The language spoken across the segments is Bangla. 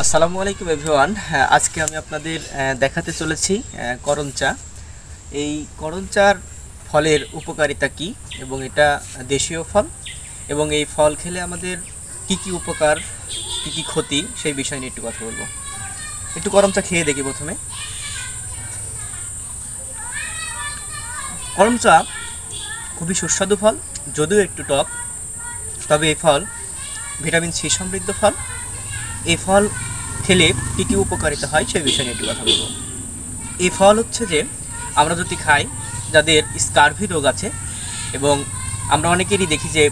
আসসালামু আলাইকুম এভরিওয়ান। আজকে আমি আপনাদের দেখাতে চলেছি করম চা। এই করম চার ফলের উপকারিতা কি এবং এটা দেশীয় ফল এবং এই ফল খেলে আমাদের কি কি উপকার, কি কি ক্ষতি, সেই বিষয় নিয়ে একটু কথা বলবো। একটু করম চা খেয়ে দেখি প্রথমে। করম চা খুবই সুস্বাদু ফল, যদিও একটু টক, তবে এই ফল ভিটামিন সি সমৃদ্ধ ফল। এই ফল খেলে কী কী উপকারিতা হয় সেই বিষয়ে নিয়ে একটু কথা বলবো। এই ফল হচ্ছে যে আমরা যদি খাই, যাদের স্কার্ভি রোগ আছে, এবং আমরা অনেকেরই দেখি যে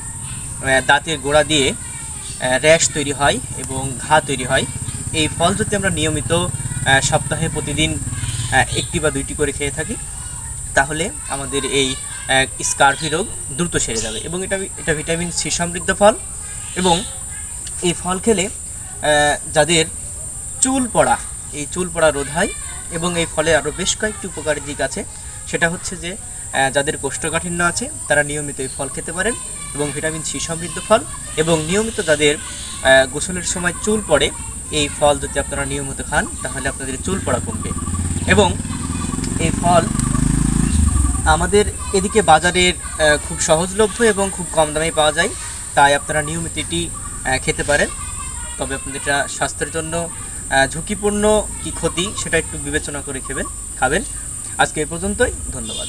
দাঁতের গোড়া দিয়ে র্যাশ তৈরি হয় এবং ঘা তৈরি হয়। এই ফল যদি আমরা নিয়মিত সপ্তাহে প্রতিদিন একটি বা দুইটি করে খেয়ে থাকি, তাহলে আমাদের এই স্কার্ভি রোগ দ্রুত সেরে যাবে। এবং এটা ভিটামিন সি সমৃদ্ধ ফল। এবং এই ফল খেলে যাদের চুল পড়া, এই চুল পড়া রোধ হয়। এবং এই ফলে আরও বেশ কয়েকটি উপকারী দিক আছে। সেটা হচ্ছে যে যাদের কোষ্ঠকাঠিন্য আছে তারা নিয়মিত এই ফল খেতে পারেন, এবং ভিটামিন সি সমৃদ্ধ ফল। এবং নিয়মিত যাদের গোসলের সময় চুল পড়ে, এই ফল যদি আপনারা নিয়মিত খান তাহলে আপনাদের চুল পড়া কমবে। এবং এই ফল আমাদের এদিকে বাজারের খুব সহজলভ্য এবং খুব কম দামে পাওয়া যায়, তাই আপনারা নিয়মিত এটি খেতে পারেন। তবে আপনাদের এটা স্বাস্থ্যের জন্য ঝুঁকিপূর্ণ কি ক্ষতি সেটা একটু বিবেচনা করে খাবেন। আজকে এই পর্যন্তই, ধন্যবাদ।